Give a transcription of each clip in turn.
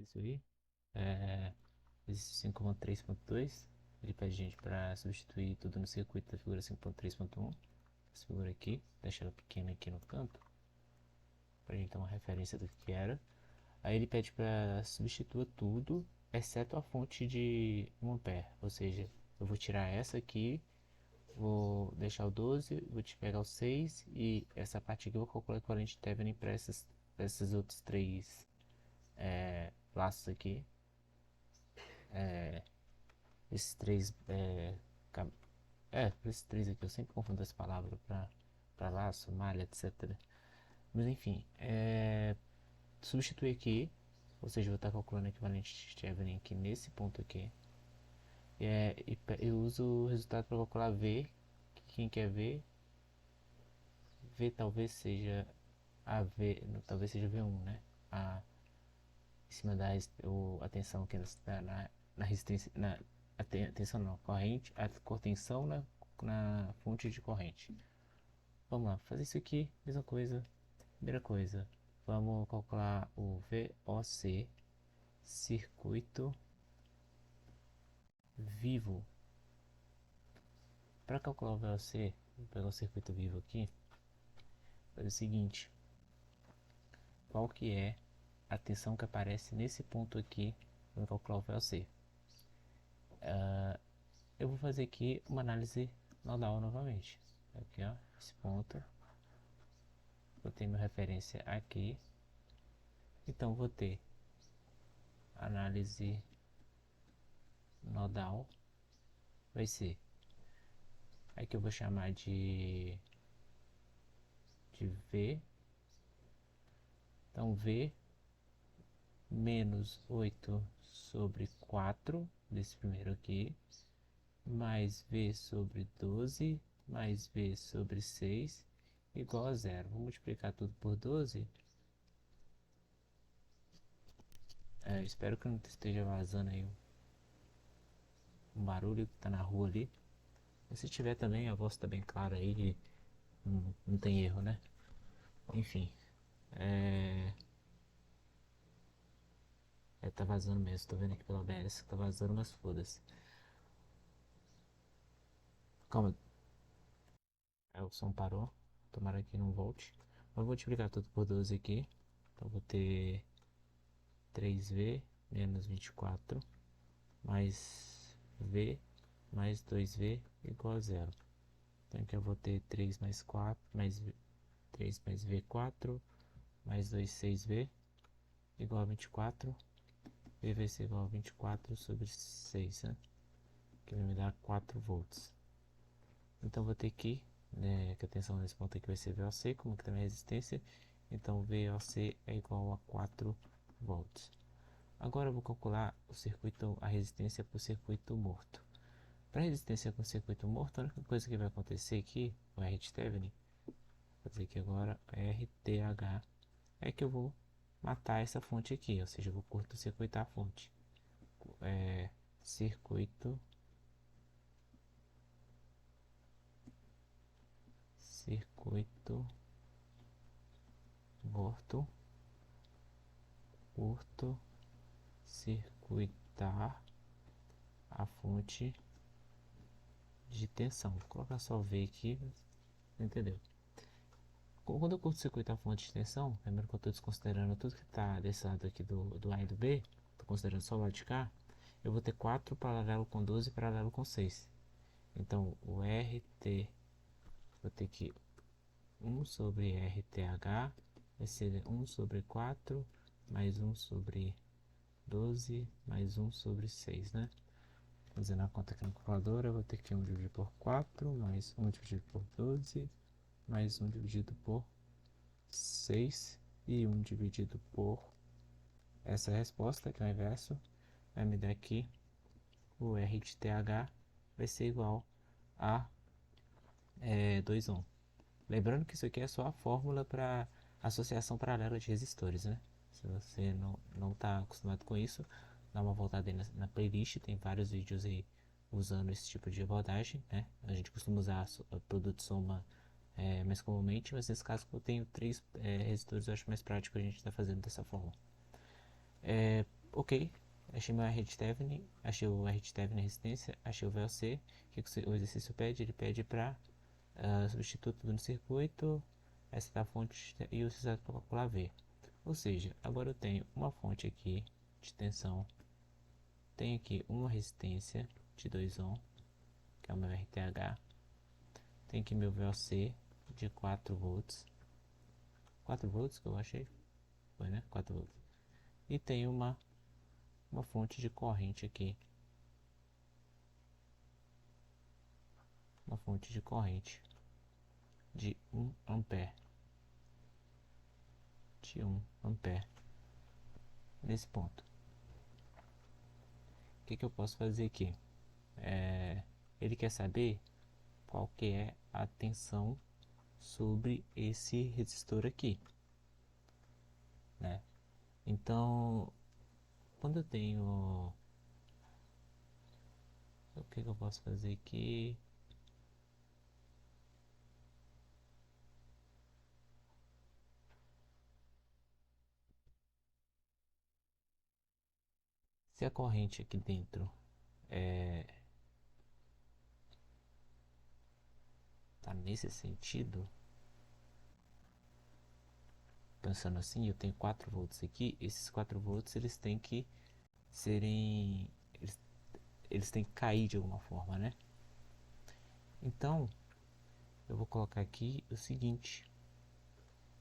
exercício aí. Exercício 5.3.2. Ele pede a gente para substituir tudo no circuito da figura 5.3.1. Essa figura aqui, deixa ela pequena aqui no canto, para a gente ter uma referência do que era. Aí ele pede para substituir tudo, exceto a fonte de 1 ampere. Ou seja, eu vou tirar essa aqui, vou deixar o 12, vou te pegar o 6 e essa parte aqui eu vou calcular a corrente Thevenin para esses outros três laços aqui. Esses três. Esses três aqui eu sempre confundo essa palavra para laço, malha, etc. Mas enfim, substituir aqui, ou seja, eu vou estar calculando o equivalente de Thevenin aqui nesse ponto aqui. E eu uso o resultado para calcular V. Quem quer ver, V talvez seja a V, talvez seja V1, né? Em cima da a tensão aqui na resistência, tensão não, corrente, a tensão na fonte de corrente. Vamos lá, fazer isso aqui, mesma coisa. Primeira coisa, vamos calcular o VOC, circuito vivo. Para calcular o VOC, vou pegar o circuito vivo aqui, fazer o seguinte, qual que é a tensão que aparece nesse ponto aqui, vamos calcular o VOC. Eu vou fazer aqui uma análise nodal novamente. Aqui, ó, esse ponto. Vou ter minha referência aqui. Então, vou ter análise nodal. Vai ser aqui eu vou chamar de V. Então, V menos 8 sobre 4 desse primeiro aqui, mais V sobre 12, mais V sobre 6, igual a zero. Vou multiplicar tudo por 12. Espero que não esteja vazando aí um barulho que tá na rua ali. E se tiver também, a voz tá bem clara aí, não tem erro, né? Enfim, tá vazando mesmo, tô vendo aqui pela OBS que tá vazando, mas foda-se. Calma, o som parou, tomara que não volte. Mas vou multiplicar tudo por 12 aqui, então vou ter 3V menos 24 mais V mais 2V igual a zero. Então aqui eu vou ter 3 mais 4 mais 3 mais V4 mais 2 6V igual a 24. V vai ser igual a 24 sobre 6, né? Que vai me dar 4 volts. Então vou ter aqui, né, que a tensão nesse ponto aqui vai ser VOC, como que também é resistência. Então VOC é igual a 4 volts. Agora eu vou calcular o circuito, a resistência para o circuito morto. Para resistência com circuito morto, a única coisa que vai acontecer aqui, o RThevenin, vou fazer aqui agora RTH, é que eu vou matar essa fonte aqui, ou seja, eu vou curto-circuitar a fonte. Circuito morto, curto-circuitar a fonte de tensão. Vou colocar só V aqui, entendeu? Quando eu curto-circuito a fonte de tensão, lembrando que eu estou desconsiderando tudo que está desse lado aqui do A e do B, estou considerando só o lado de cá, eu vou ter 4 paralelo com 12 paralelo com 6. Então, o RT, vou ter que 1 sobre RTH vai ser 1 sobre 4 mais 1 sobre 12 mais 1 sobre 6, né? Fazendo a conta aqui na calculadora, eu vou ter que 1 dividido por 4 mais 1 dividido por 12 mais 1 dividido por 6 e 1 dividido por essa resposta, que é o inverso, vai me dar aqui o R de TH vai ser igual a 2 ohm. Lembrando que isso aqui é só a fórmula para associação paralela de resistores, né? Se você não está acostumado com isso, dá uma voltada aí na playlist, tem vários vídeos aí usando esse tipo de abordagem, né? A gente costuma usar o produto soma mais comumente, mas nesse caso eu tenho três resistores, eu acho mais prático a gente estar fazendo dessa forma. Ok, achei meu RTTevn, achei o RTTevn resistência, achei o VLC. O que o exercício pede? Ele pede para substituir tudo no circuito, essa da fonte e o resultado para calcular V. Ou seja, agora eu tenho uma fonte aqui de tensão, tenho aqui uma resistência de 2 ohm, que é o meu RTH, tenho aqui meu VLC de 4 volts, 4 volts que eu achei, foi né? 4 volts. E tenho uma fonte de corrente aqui, uma fonte de corrente de 1 ampere, de 1 ampere nesse ponto. O que eu posso fazer aqui? Ele quer saber qual que é a tensão sobre esse resistor aqui, né? Então, quando eu tenho, o que eu posso fazer aqui? Se a corrente aqui dentro tá nesse sentido, pensando assim, eu tenho 4 volts aqui, esses 4 volts eles têm que serem, eles têm que cair de alguma forma, né? Então, eu vou colocar aqui o seguinte,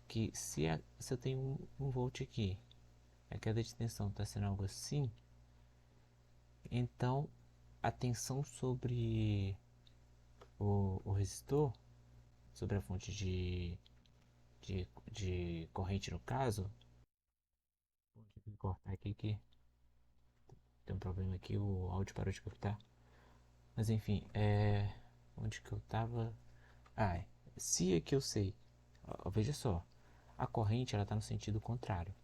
que se eu tenho um volt aqui, a queda de tensão está sendo algo assim, então a tensão sobre o resistor, sobre a fonte de corrente no caso, vou cortar aqui que tem um problema aqui, o áudio parou de captar. Mas enfim, onde que eu tava? Ah, se é que eu sei, ó, veja só, a corrente ela está no sentido contrário.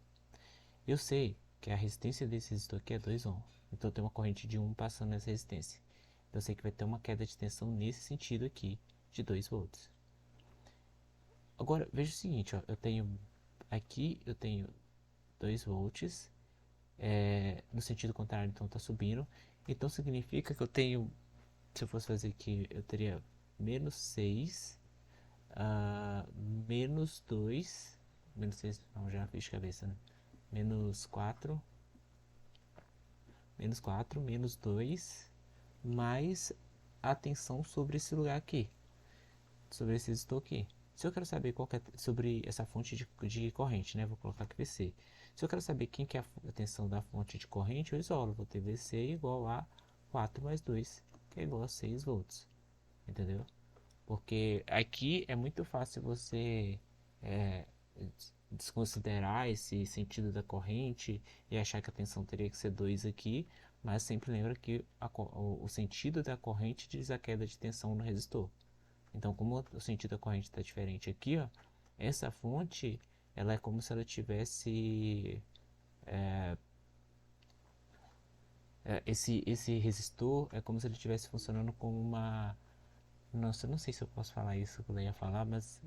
Eu sei que a resistência desse resistor aqui é 2 ohm, então tem uma corrente de 1 passando nessa resistência. Então eu sei que vai ter uma queda de tensão nesse sentido aqui, de 2 volts. Agora, veja o seguinte, ó, eu tenho 2 volts, no sentido contrário, então está subindo. Então significa que eu tenho, se eu fosse fazer aqui, eu teria menos 6, ah, menos 2, menos 6, não, já fiz de cabeça, né? Menos 4, menos 2, mais a tensão sobre esse lugar aqui, sobre esse resistor aqui. Se eu quero saber qual que é sobre essa fonte de corrente, né? Vou colocar aqui VC. Se eu quero saber quem que é a tensão da fonte de corrente, eu isolo. Vou ter VC igual a 4 mais 2, que é igual a 6 volts. Entendeu? Porque aqui é muito fácil você é, desconsiderar esse sentido da corrente e achar que a tensão teria que ser 2 aqui, mas sempre lembra que o sentido da corrente diz a queda de tensão no resistor. Então, como o sentido da corrente está diferente aqui, ó, essa fonte ela é como se ela tivesse esse resistor é como se ele estivesse funcionando como uma. Nossa, eu não sei se eu posso falar isso que eu ia falar, mas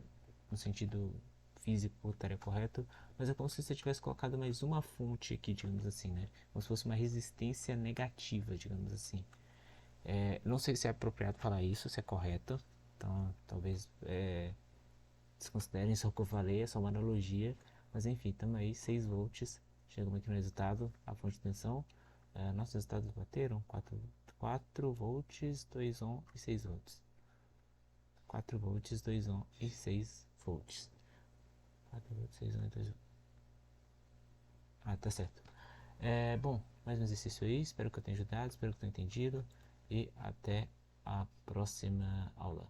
no sentido físico estaria correto, mas é como se você tivesse colocado mais uma fonte aqui, digamos assim, né? Como se fosse uma resistência negativa, digamos assim. Não sei se é apropriado falar isso, se é correto, então talvez desconsiderem só o que eu falei, é só uma analogia, mas enfim, estamos aí, 6 volts, chegamos aqui no resultado, a fonte de tensão, nossos resultados bateram, 4 volts, 2 ohm e 6 volts. 4 volts, 2 ohm e 6 volts. 4 volts, 6 ohm e 2 ohm. Ah, tá certo. Bom, mais um exercício aí, espero que eu tenha ajudado, espero que tenha entendido e até a próxima aula.